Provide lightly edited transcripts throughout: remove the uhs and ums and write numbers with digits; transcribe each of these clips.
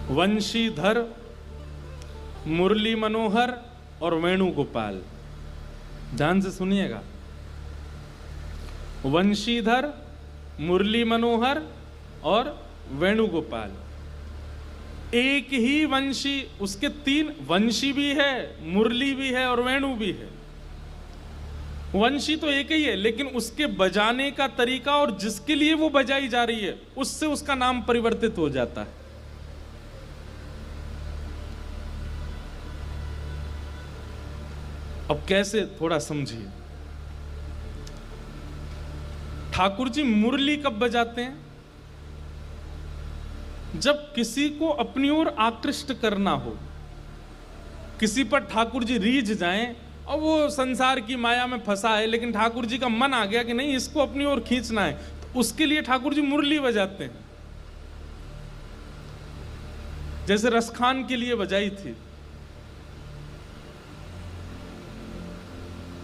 वंशीधर, मुरली मनोहर और वेणुगोपाल। ध्यान से सुनिएगा, वंशीधर, मुरली मनोहर और वेणुगोपाल। एक ही वंशी, उसके 3 वंशी भी है, मुरली भी है और वेणु भी है। वंशी तो एक ही है, लेकिन उसके बजाने का तरीका और जिसके लिए वो बजाई जा रही है उससे उसका नाम परिवर्तित हो जाता है। अब कैसे, थोड़ा समझिए। ठाकुर जी मुरली कब बजाते हैं? जब किसी को अपनी ओर आकृष्ट करना हो, किसी पर ठाकुर जी रीझ जाएं और वो संसार की माया में फंसा है, लेकिन ठाकुर जी का मन आ गया कि नहीं, इसको अपनी ओर खींचना है, तो उसके लिए ठाकुर जी मुरली बजाते हैं। जैसे रसखान के लिए बजाई थी,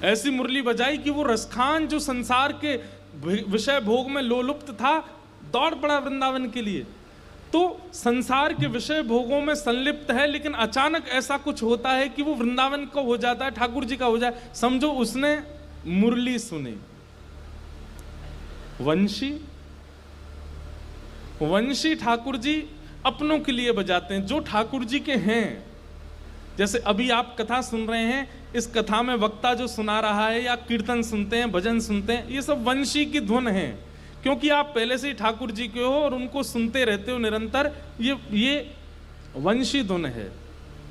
ऐसी मुरली बजाई कि वो रसखान जो संसार के विषय भोग में लोलुप्त था, दौड़ पड़ा वृंदावन के लिए। तो संसार के विषय भोगों में संलिप्त है, लेकिन अचानक ऐसा कुछ होता है कि वो वृंदावन का हो जाता है, ठाकुर जी का हो जाए। समझो उसने मुरली सुनी। वंशी ठाकुर जी अपनों के लिए बजाते हैं, जो ठाकुर जी के हैं। जैसे अभी आप कथा सुन रहे हैं, इस कथा में वक्ता जो सुना रहा है या कीर्तन सुनते हैं, भजन सुनते हैं, ये सब वंशी की धुन है, क्योंकि आप पहले से ही ठाकुर जी के हो और उनको सुनते रहते हो निरंतर। ये वंशी धुन है।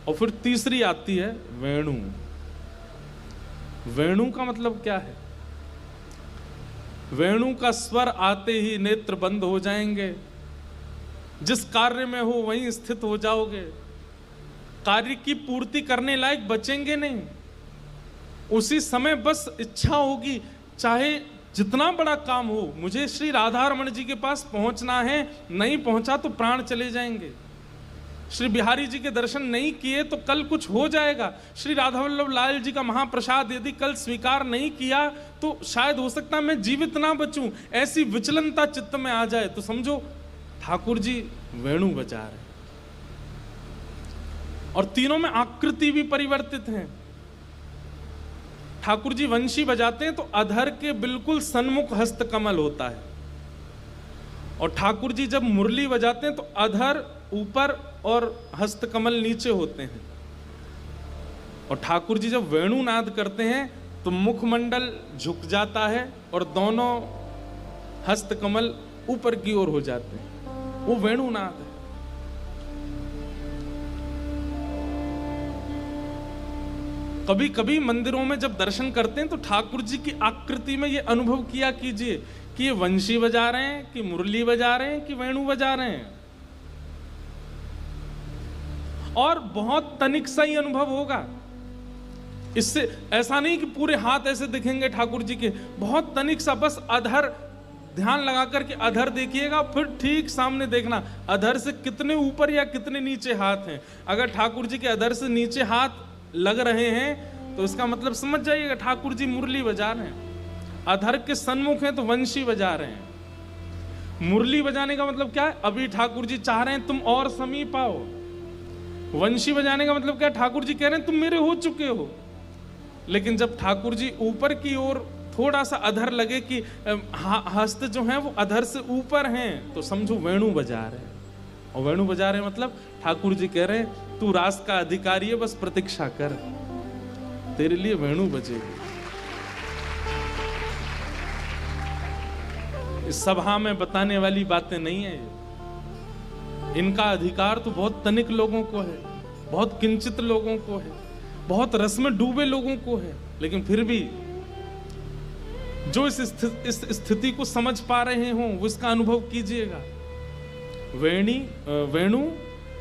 और फिर तीसरी आती है वेणु। वेणु का मतलब क्या है? वेणु का स्वर आते ही नेत्र बंद हो जाएंगे, जिस कार्य में हो वहीं स्थित हो जाओगे, कार्य की पूर्ति करने लायक बचेंगे नहीं। उसी समय बस इच्छा होगी, चाहे जितना बड़ा काम हो, मुझे श्री राधा रमण जी के पास पहुंचना है, नहीं पहुंचा तो प्राण चले जाएंगे। श्री बिहारी जी के दर्शन नहीं किए तो कल कुछ हो जाएगा। श्री राधा वल्लभ लाल जी का महाप्रसाद यदि कल स्वीकार नहीं किया तो शायद हो सकता मैं जीवित ना बचूं। ऐसी विचलनता चित्त में आ जाए तो समझो ठाकुर जी वेणु बजा रहे। और तीनों में आकृति भी परिवर्तित है। ठाकुर जी वंशी बजाते हैं तो अधर के बिल्कुल सन्मुख हस्त कमल होता है, और ठाकुर जी जब मुरली बजाते हैं तो अधर ऊपर और हस्त कमल नीचे होते हैं। और ठाकुर जी जब वेणु नाद करते हैं तो मुखमंडल झुक जाता है और दोनों हस्त कमल ऊपर की ओर हो जाते हैं। वो वेणु नाद है। कभी कभी मंदिरों में जब दर्शन करते हैं तो ठाकुर जी की आकृति में ये अनुभव किया कीजिए कि ये वंशी बजा रहे हैं, कि मुरली बजा रहे हैं, कि वेणु बजा रहे हैं। और बहुत तनिक सा ही अनुभव होगा। इससे ऐसा नहीं कि पूरे हाथ ऐसे दिखेंगे ठाकुर जी के, बहुत तनिक सा, बस अधर ध्यान लगा करके अधर देखिएगा, फिर ठीक सामने देखना अधर से कितने ऊपर या कितने नीचे हाथ हैं। अगर ठाकुर जी के अधर से नीचे हाथ लग रहे हैं तो इसका मतलब समझ जाइएगा ठाकुर जी मुरली बजा रहे हैं। अधर के सन्मुख हैं तो वंशी बजा रहे हैं। मुरली बजाने का मतलब क्या है? अभी ठाकुर जी चाह रहे हैं तुम और समीप आओ। वंशी बजाने का मतलब क्या है? ठाकुर जी कह रहे हैं तुम मेरे हो चुके हो। लेकिन जब ठाकुर जी ऊपर की ओर थोड़ा सा अधर लगे कि हस्त जो है वो अधर से ऊपर हैं, तो समझो वेणु बजा रहे हैं। और वेणु बजा रहे मतलब ठाकुर जी कह रहे हैं तू रास का अधिकारी है, बस प्रतीक्षा कर, तेरे लिए वेणु बजेगी। इस सभा में बताने वाली बातें नहीं है ये। इनका अधिकार तो बहुत तनिक लोगों को है, बहुत किंचित लोगों को है, बहुत रस में डूबे लोगों को है। लेकिन फिर भी जो इस स्थिति को समझ पा रहे हों वो इसका अनुभव कीजिएगा। वेणु,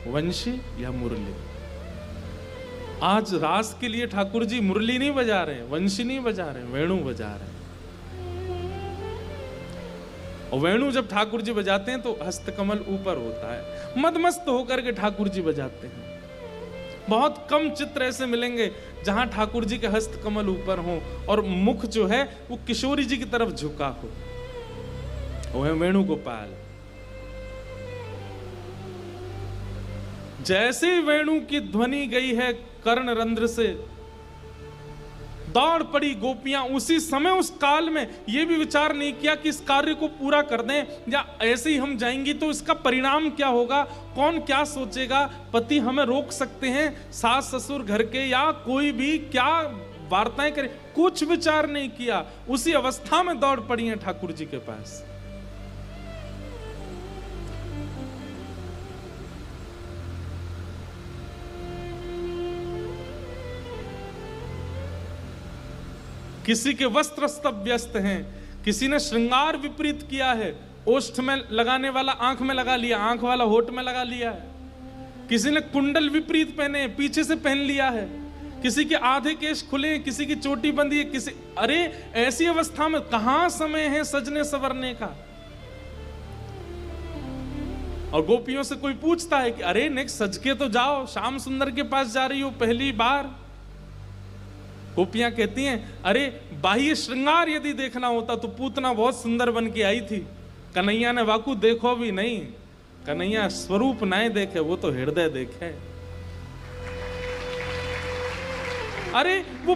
वंशी या मुरली। आज रास के लिए ठाकुर जी मुरली नहीं बजा रहे, वंशी नहीं बजा रहे, वेणु बजा रहे हैं। और वेणु जब ठाकुर जी बजाते हैं तो हस्तकमल ऊपर होता है। मदमस्त होकर के ठाकुर जी बजाते हैं। बहुत कम चित्र ऐसे मिलेंगे जहां ठाकुर जी के हस्तकमल ऊपर हो और मुख जो है वो किशोरी जी की तरफ झुका हो। वो है वेणुगोपाल। जैसे वेणु की ध्वनि गई है कर्ण रंध्र से, दौड़ पड़ी गोपियां। उसी समय उस काल में यह भी विचार नहीं किया कि इस कार्य को पूरा कर दें, या ऐसे ही हम जाएंगी तो इसका परिणाम क्या होगा, कौन क्या सोचेगा, पति हमें रोक सकते हैं, सास ससुर घर के या कोई भी क्या वार्ताएं करे, कुछ विचार नहीं किया। उसी अवस्था में दौड़ पड़ी हैं ठाकुर जी के पास। किसी के वस्त्र अस्त व्यस्त हैं, किसी ने श्रृंगार विपरीत किया है, ओष्ठ में लगाने वाला आंख में लगा लिया, आंख वाला होठ में लगा लिया है, किसी ने कुंडल विपरीत पहने पीछे से पहन लिया है, किसी के आधे केश खुले, किसी की चोटी बंधी है, किसी, अरे ऐसी अवस्था में कहां समय है सजने संवरने का। और गोपियों से कोई पूछता है कि अरे नेक्स्ट सज के तो जाओ, श्याम सुंदर के पास जा रही हो पहली बार। गोपियां कहती हैं अरे बाह्य श्रृंगार यदि देखना होता तो पूतना बहुत सुंदर बन के आई थी, कन्हैया ने वाकू देखो भी नहीं, कन्हैया स्वरूप नए देखे, वो तो हृदय देखे। अरे वो